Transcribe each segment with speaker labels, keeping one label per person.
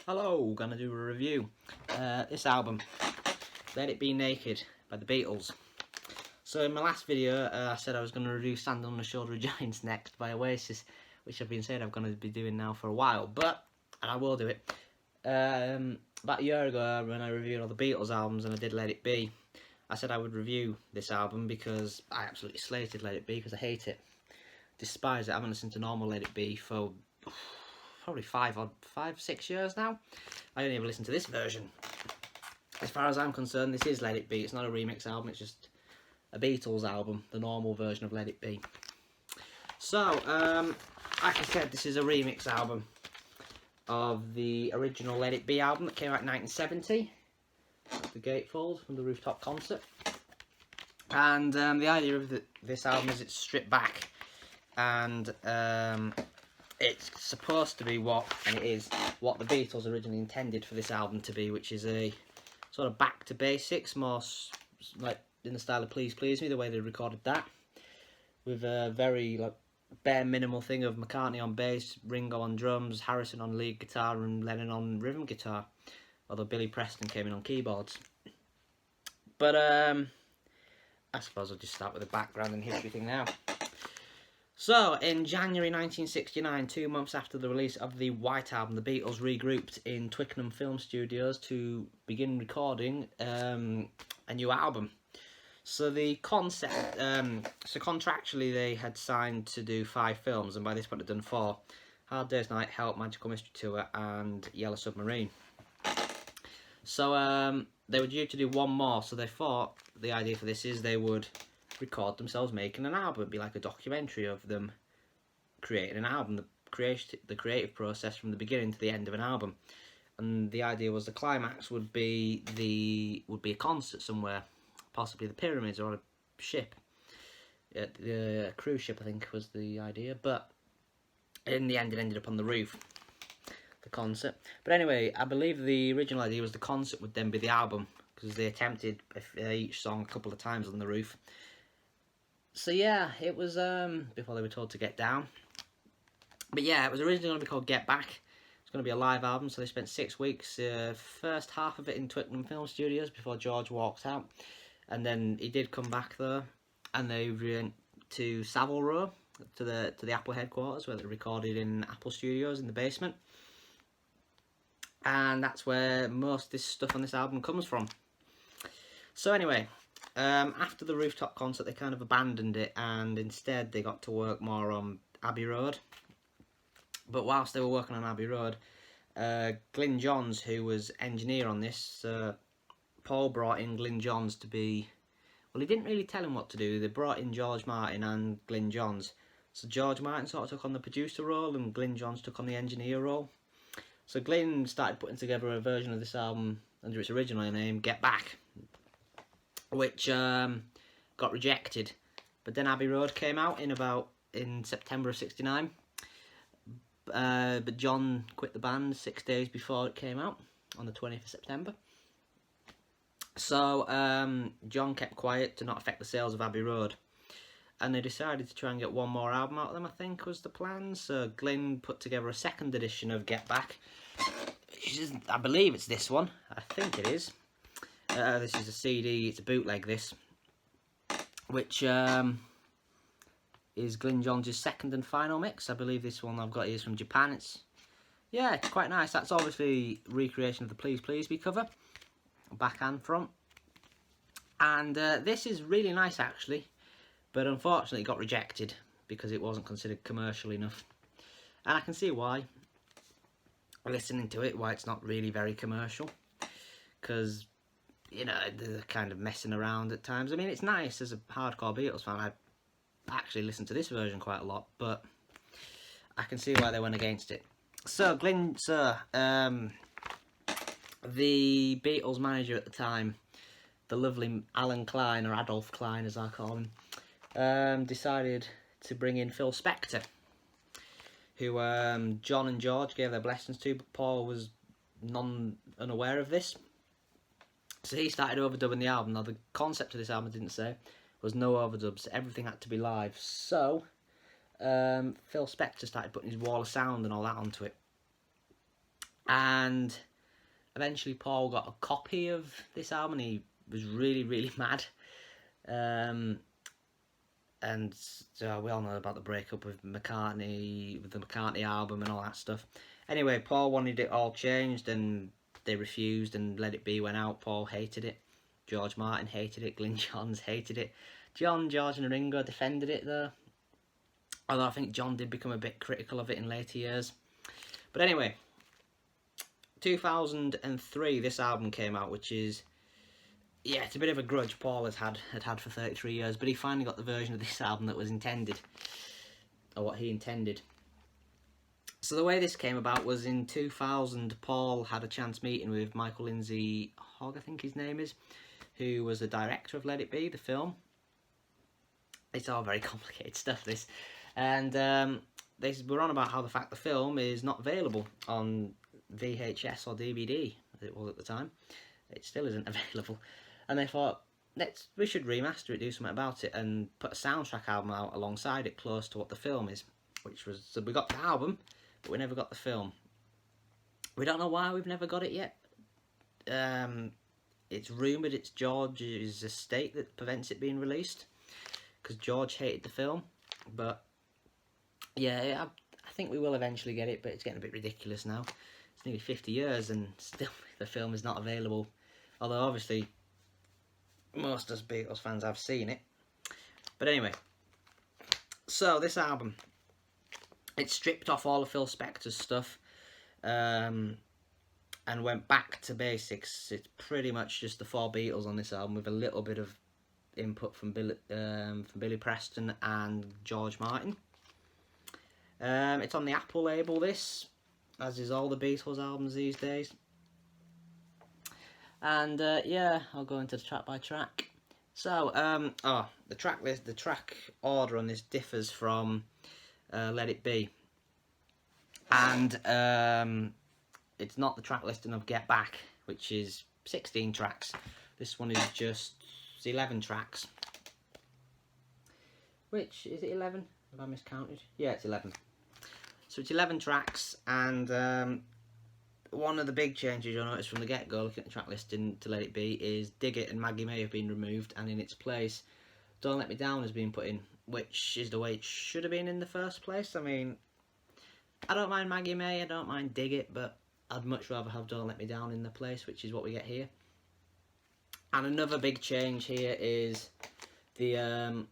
Speaker 1: Hello, gonna do a review. This album, Let It Be Naked by the Beatles. So in my last video, I said I was going to review Stand on the Shoulder of Giants next by Oasis, which I've been saying I'm going to be doing now for a while, and I will do it. About a year ago, when I reviewed all the Beatles albums and I did Let It Be, I said I would review this album because I absolutely slated Let It Be because I hate it. Despise it. I haven't listened to normal Let It Be for probably 6 years now. I only ever listened to this version. As far as I'm concerned, this is Let It Be. It's not a remix album, it's just a Beatles album, the normal version of Let It Be. So, like I said, this is a remix album of the original Let It Be album that came out in 1970. That's the gatefold from the Rooftop concert. And the idea of this album is it's stripped back, and it's supposed to be what the Beatles originally intended for this album to be, which is a sort of back to basics, more like in the style of Please Please Me, the way they recorded that, with a very bare minimal thing of McCartney on bass, Ringo on drums, Harrison on lead guitar, and Lennon on rhythm guitar, although Billy Preston came in on keyboards. But I suppose I'll just start with the background and history thing now. So, in January 1969, 2 months after the release of the White Album, the Beatles regrouped in Twickenham Film Studios to begin recording a new album. So the concept, so contractually they had signed to do 5 films, and by this point they'd done 4. Hard Day's Night, Help, Magical Mystery Tour, and Yellow Submarine. So they were due to do 1 more, so they thought the idea for this is they would record themselves making an album. It'd be like a documentary of them creating an album, the creative process from the beginning to the end of an album. And the idea was the climax would be a concert somewhere, possibly the Pyramids or a ship. The cruise ship, I think, was the idea, but in the end it ended up on the roof, the concert. But anyway, I believe the original idea was the concert would then be the album, because they attempted each song a couple of times on the roof. So yeah, it was before they were told to get down. But yeah, it was originally going to be called Get Back. It's going to be a live album, so they spent 6 weeks, first half of it in Twickenham Film Studios before George walked out. And then he did come back there, and they went to Savile Row, to the Apple headquarters, where they recorded in Apple Studios in the basement. And that's where most of this stuff on this album comes from. So anyway, after the Rooftop concert, they kind of abandoned it, and instead they got to work more on Abbey Road. But whilst they were working on Abbey Road, Glyn Johns, who was engineer on this, Paul brought in Glyn Johns to be... Well, he didn't really tell him what to do. They brought in George Martin and Glyn Johns. So George Martin sort of took on the producer role, and Glyn Johns took on the engineer role. So Glyn started putting together a version of this album under its original name, Get Back, which got rejected. But then Abbey Road came out in September of '69. But John quit the band 6 days before it came out, on the 20th of September. So John kept quiet to not affect the sales of Abbey Road. And they decided to try and get 1 more album out of them, I think was the plan. So Glyn put together a 2nd edition of Get Back. I believe it's this one. I think it is. This is a CD, it's a bootleg this. Which is Glyn Johns' 2nd and final mix. I believe this one I've got is from Japan. It's quite nice. That's obviously recreation of the Please Please Me cover, back and front. And this is really nice actually, but unfortunately it got rejected because it wasn't considered commercial enough. And I can see why, listening to it, why it's not really very commercial, because you know, they're kind of messing around at times. I mean, it's nice as a hardcore Beatles fan. I actually listened to this version quite a lot, but I can see why they went against it. So, the Beatles manager at the time, the lovely Alan Klein, or Adolf Klein as I call him, decided to bring in Phil Spector, who John and George gave their blessings to, but Paul was unaware of this. So he started overdubbing the album. Now the concept of this album, I didn't say, was no overdubs. Everything had to be live. So Phil Spector started putting his wall of sound and all that onto it. And eventually Paul got a copy of this album and he was really, really mad. And so we all know about the breakup with McCartney, with the McCartney album and all that stuff. Anyway, Paul wanted it all changed and they refused, and Let It Be went out. Paul hated it. George Martin hated it. Glyn Johns hated it. John, George and Ringo defended it though. Although I think John did become a bit critical of it in later years. But anyway, 2003 this album came out, which is, yeah, it's a bit of a grudge Paul had for 33 years, but he finally got the version of this album that was intended, or what he intended. So the way this came about was in 2000, Paul had a chance meeting with Michael Lindsay Hogg, I think his name is, who was the director of Let It Be, the film. It's all very complicated stuff, this. And they were on about how the fact the film is not available on VHS or DVD, as it was at the time. It still isn't available. And they thought, we should remaster it, do something about it, and put a soundtrack album out alongside it, close to what the film is. Which was, so we got the album, but we never got the film. We don't know why we've never got it yet. It's rumoured it's George's estate that prevents it being released, because George hated the film. But yeah, I think we will eventually get it, but it's getting a bit ridiculous now. It's nearly 50 years and still the film is not available. Although obviously most of us Beatles fans have seen it. But anyway, so this album, it stripped off all of Phil Spector's stuff and went back to basics. It's pretty much just the four Beatles on this album with a little bit of input from Billy Preston and George Martin. It's on the Apple label, this, as is all the Beatles albums these days. And yeah, I'll go into the track by track. So, the track list, the track order on this differs from Let It Be, and it's not the track listing of Get Back, which is 16 tracks. This one is just 11 tracks. Which, is it 11? Have I miscounted? Yeah, it's 11. So it's 11 tracks, and one of the big changes you'll notice from the get-go, looking at the track listing to Let It Be, is Dig It and Maggie May have been removed, and in its place, Don't Let Me Down has been put in, which is the way it should have been in the first place. I mean, I don't mind Maggie May, I don't mind Dig It, but I'd much rather have Don't Let Me Down in the place, which is what we get here. And another big change here is the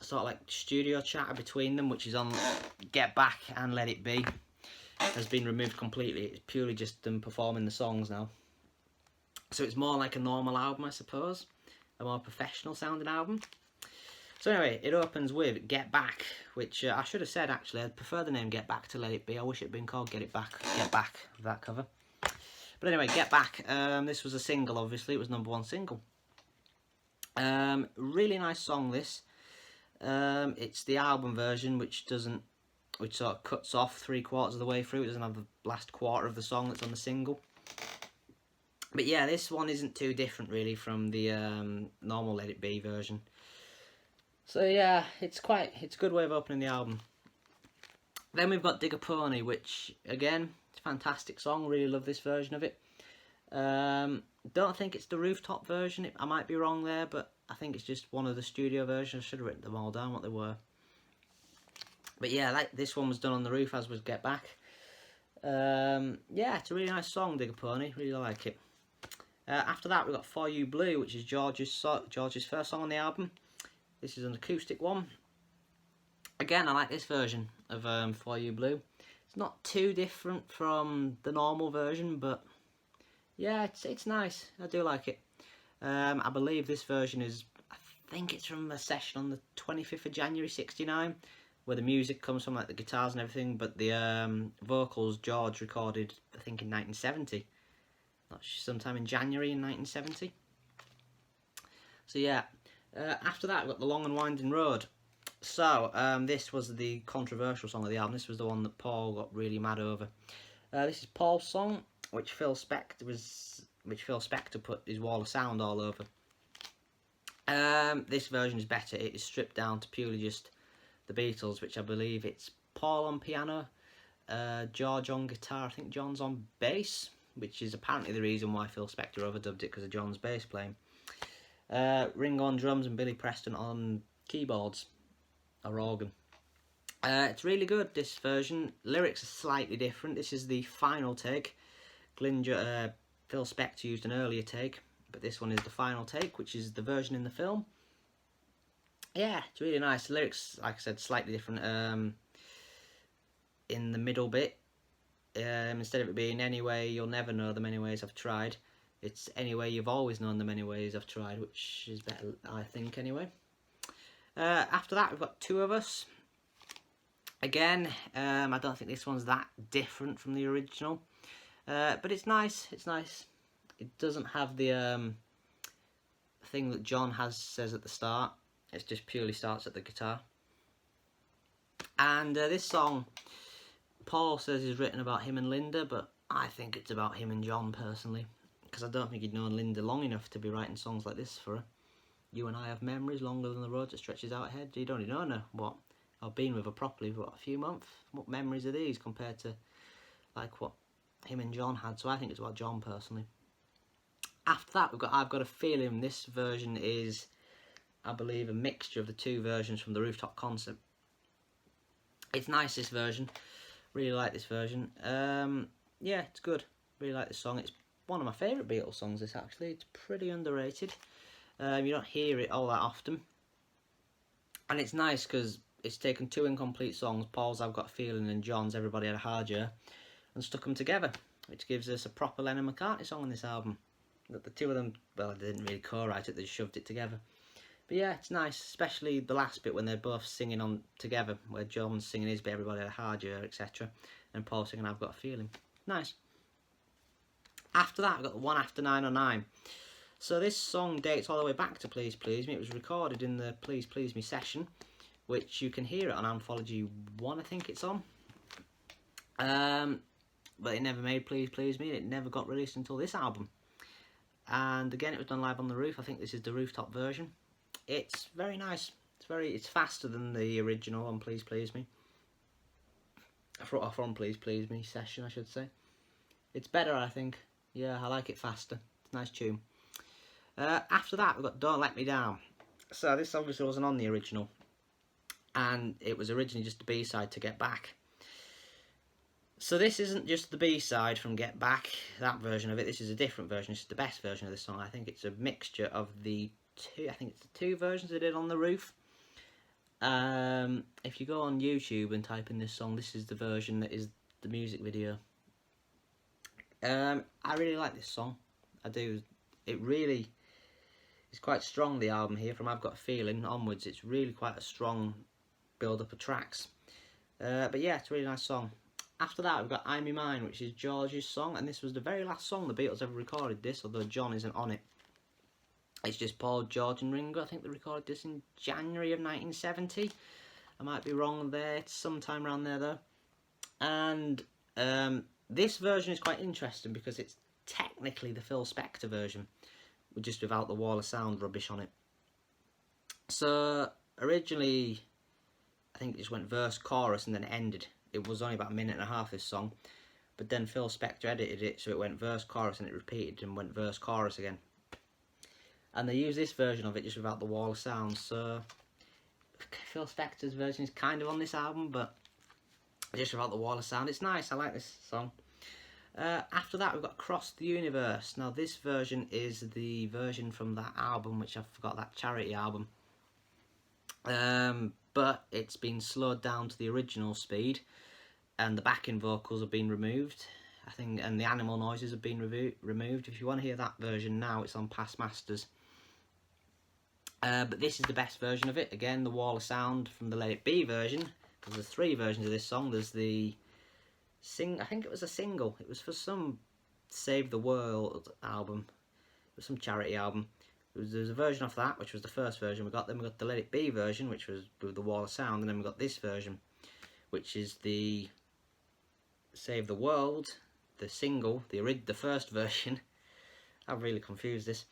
Speaker 1: sort of like studio chatter between them, which is on Get Back and Let It Be, has been removed completely. It's purely just them performing the songs now. So it's more like a normal album, I suppose, a more professional sounding album. So anyway, it opens with Get Back, which I should have said actually, I'd prefer the name Get Back to Let It Be. I wish it had been called Get Back, with that cover. But anyway, Get Back, this was a single, obviously, it was #1 single. Really nice song, this. It's the album version, which sort of cuts off 3/4 of the way through. It doesn't have the last quarter of the song that's on the single. But yeah, this one isn't too different really from the normal Let It Be version. So yeah, it's a good way of opening the album. Then we've got Dig a Pony, which again, it's a fantastic song. Really love this version of it. Don't think it's the rooftop version. I might be wrong there, but I think it's just one of the studio versions. I should have written them all down what they were. But yeah, like this one was done on the roof, as was Get Back. Yeah, it's a really nice song, Dig a Pony. Really like it. After that, we've got For You Blue, which is George's first song on the album. This is an acoustic one. Again, I like this version of For You Blue. It's not too different from the normal version, but yeah, it's nice. I do like it. I believe this version is, I think it's from a session on the 25th of January '69, where the music comes from, like the guitars and everything, but the vocals George recorded, I think, in 1970. Sometime in January in 1970. So yeah, after that we've got The Long and Winding Road. So this was the controversial song of the album. This was the one that Paul got really mad over. This is Paul's song, which Phil Spector put his Wall of Sound all over. This version is better. It is stripped down to purely just the Beatles, which I believe it's Paul on piano, George on guitar. I think John's on bass, which is apparently the reason why Phil Spector overdubbed it, because of John's bass playing. Ringo on drums and Billy Preston on keyboards or organ. It's really good, this version. Lyrics are slightly different. This is the final take. Phil Spector used an earlier take, but this one is the final take, which is the version in the film. Yeah, it's really nice. The lyrics, like I said, slightly different. In the middle bit, instead of it being "Anyway, you'll never know the many ways I've tried," it's "Anyway, you've always known the many ways I've tried," which is better, I think, anyway. After that, we've got Two of Us. Again, I don't think this one's that different from the original, but it's nice. It's nice. It doesn't have the thing that John says at the start. It just purely starts at the guitar. And this song, Paul says, is written about him and Linda, but I think it's about him and John personally, because I don't think he'd known Linda long enough to be writing songs like this for her. You and I have memories longer than the road that stretches out ahead. You don't even know what I've been with her properly for a few months. What memories are these compared to like what him and John had? So I think it's about John personally. After that, we've got I've Got a Feeling. This version is, I believe, a mixture of the two versions from the Rooftop concert. It's nice, this version. Really like this version. Yeah, it's good. Really like this song. It's one of my favourite Beatles songs, this actually. It's pretty underrated. You don't hear it all that often. And it's nice because it's taken two incomplete songs, Paul's I've Got a Feeling and John's Everybody Had a Hard Year, and stuck them together, which gives us a proper Lennon McCartney song on this album. That the two of them, well, they didn't really co-write it, they just shoved it together. But yeah, it's nice, especially the last bit when they're both singing on together, where John's singing his bit, Everybody Had a Hard Year, etc., and Paul's singing I've Got a Feeling. Nice. After that, I've got the One After 909. So this song dates all the way back to Please Please Me. It was recorded in the Please Please Me session, which you can hear it on Anthology 1, I think it's on. But it never made Please Please Me. It never got released until this album. And again, it was done live on the roof. I think this is the rooftop version. It's very nice. It's faster than the original on Please Please Me. From Please Please Me session, I should say. It's better, I think. Yeah, I like it faster. It's a nice tune. After that, we've got Don't Let Me Down. So this obviously wasn't on the original, and it was originally just the B-side to Get Back. So this isn't just the B-side from Get Back, that version of it. This is a different version. This is the best version of this song. I think it's a mixture of the two versions they did on the roof. If you go on YouTube and type in this song, this is the version that is the music video. I really like this song. I do. It really is quite strong, the album here, from I've Got a Feeling onwards. It's really quite a strong build-up of tracks. But yeah, it's a really nice song. After that, we've got I'm In Mine, which is George's song, and this was the very last song the Beatles ever recorded this, although John isn't on it. It's just Paul, George and Ringo. I think they recorded this in January of 1970. I might be wrong there. It's sometime around there, though. And this version is quite interesting because it's technically the Phil Spector version, just without the wall of sound rubbish on it. So originally, I think it just went verse, chorus, and then it ended. It was only about a minute and a half, this song, but then Phil Spector edited it so it went verse, chorus, and it repeated and went verse, chorus again. And they use this version of it just without the wall of sound. So Phil Spector's version is kind of on this album, but just without the wall of sound. It's nice. I like this song. After that, we've got Across the Universe. Now, this version is the version from that album, which I forgot, that charity album. But it's been slowed down to the original speed, and the backing vocals have been removed, I think, and the animal noises have been removed. If you want to hear that version now, it's on Past Masters. But this is the best version of it. Again, the wall of sound from the Let It Be version, because there's three versions of this song. There's the I think it was a single. It was for some Save the World album. It was some charity album. There was a version of that, which was the first version we got. Then we got the Let It Be version, which was with the wall of sound. And then we got this version, which is the Save the World, the single, the first version. I've really confused this.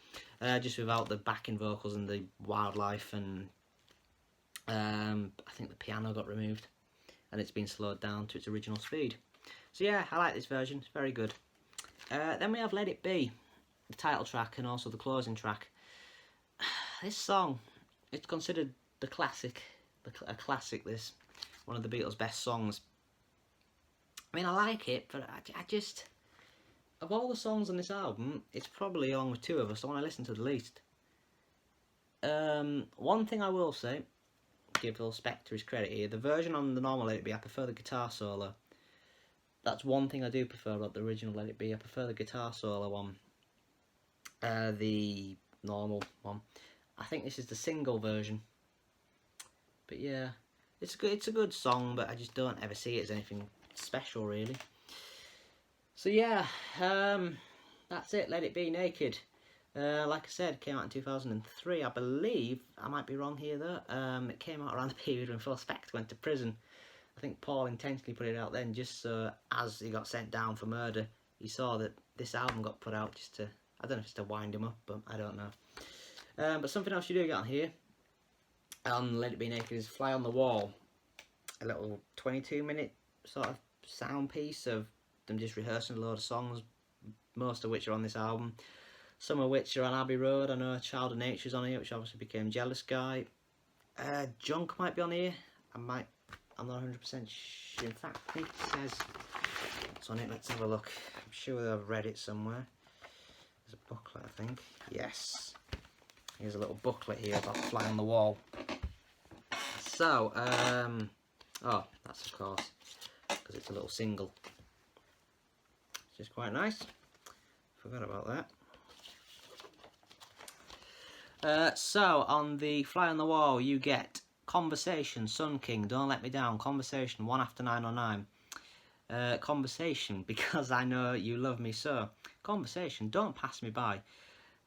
Speaker 1: Just without the backing vocals and the wildlife, and I think the piano got removed. and it's been slowed down to its original speed. So yeah, I like this version, it's very good. Then we have Let It Be, the title track and also the closing track. This song, it's considered the classic, a classic, this, one of the Beatles' best songs. I mean, I like it, but I just, of all the songs on this album, it's probably, along with Two of Us, the one I listen to the least. One thing I will say, give Phil Spector his credit here, the version on the normal Let It Be, I prefer the guitar solo. That's one thing I do prefer about the original Let It Be, I prefer the guitar solo on the normal one. I think this is the single version. But yeah, it's a good song, but I just don't ever see it as anything special really. So yeah, that's it, Let It Be, Naked. Like I said, came out in 2003, I believe. I might be wrong here though. It came out around the period when Phil Spector went to prison. I think Paul intentionally put it out then, just so as he got sent down for murder, he saw that this album got put out just to, I don't know if it's to wind him up, but I don't know. But something else you do get on here, on Let It Be Naked, is Fly on the Wall. A little 22-minute sort of sound piece of them just rehearsing a load of songs, most of which are on this album. Some of which are on Abbey Road. I know Child of Nature's on here, which obviously became Jealous Guy. Junk might be on here. I'm not 100% sure. In fact, I think it says it's on it. Let's have a look. I'm sure I've read it somewhere. There's a booklet, I think. Yes. Here's a little booklet here about Fly on the Wall. So, oh, that's of course, because it's a little single. Which is quite nice. Forgot about that. So, on the Fly on the Wall, you get Conversation, Sun King, Don't Let Me Down, Conversation, 1 After 909. Conversation, Because I Know You Love Me So. Conversation, Don't Pass Me By.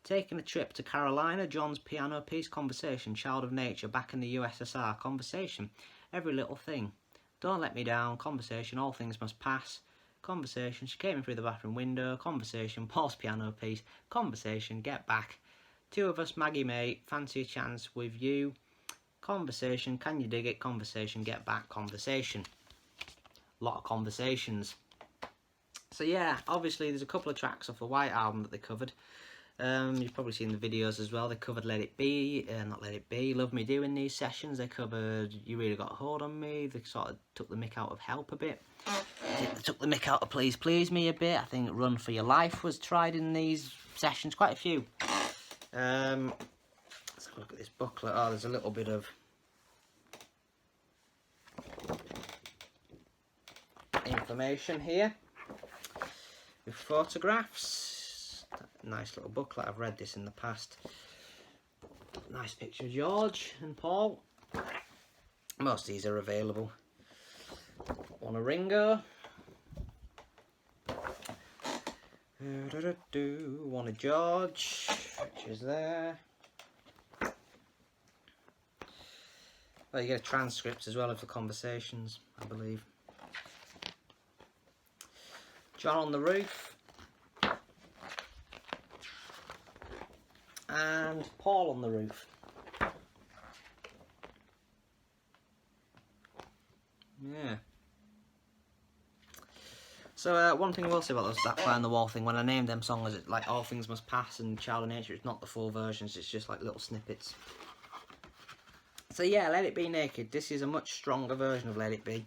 Speaker 1: Taking a Trip to Carolina, John's piano piece. Conversation, Child of Nature, Back in the USSR. Conversation, Every Little Thing. Don't Let Me Down. Conversation, All Things Must Pass. Conversation, She Came In Through the Bathroom Window. Conversation, Paul's piano piece. Conversation, Get Back. Two of Us, Maggie May, Fancy a Chance with You. Conversation, Can You Dig It? Conversation, Get Back. Conversation. A lot of conversations. So yeah, obviously there's a couple of tracks off the White Album that they covered. You've probably seen the videos as well. They covered Let It Be, not Let It Be, Love Me Do in these sessions. They covered You Really Got a Hold on Me. They sort of took the mick out of Help a bit. They took the mick out of Please Please Me a bit. I think Run For Your Life was tried in these sessions, quite a few. Let's have a look at this booklet. Oh, there's a little bit of information here with photographs. Nice little booklet. I've read this in the past. Nice picture of George and Paul. Most of these are available. One of Ringo. One of George, which is there. Well, you get a transcript as well of the conversations, I believe. John on the Roof. And Paul on the Roof. Yeah. So one thing I will say about that Fly on the Wall thing, when I named them songs, it's like All Things Must Pass and Child of Nature, it's not the full versions, it's just like little snippets. So yeah, Let It Be Naked. This is a much stronger version of Let It Be.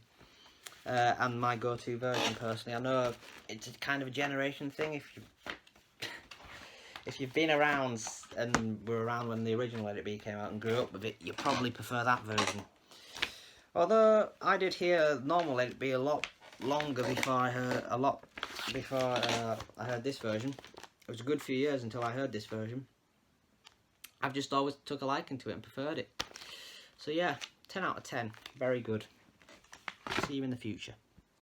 Speaker 1: And my go-to version personally. I know it's a kind of a generation thing. If you've been around and were around when the original Let It Be came out and grew up with it, you probably prefer that version. Although I did hear normal Let It Be a lot longer before I heard I heard this version. It was a good few years until I heard this version. I've just always took a liking to it and preferred it. So yeah, 10 out of 10, very good. See you in the future.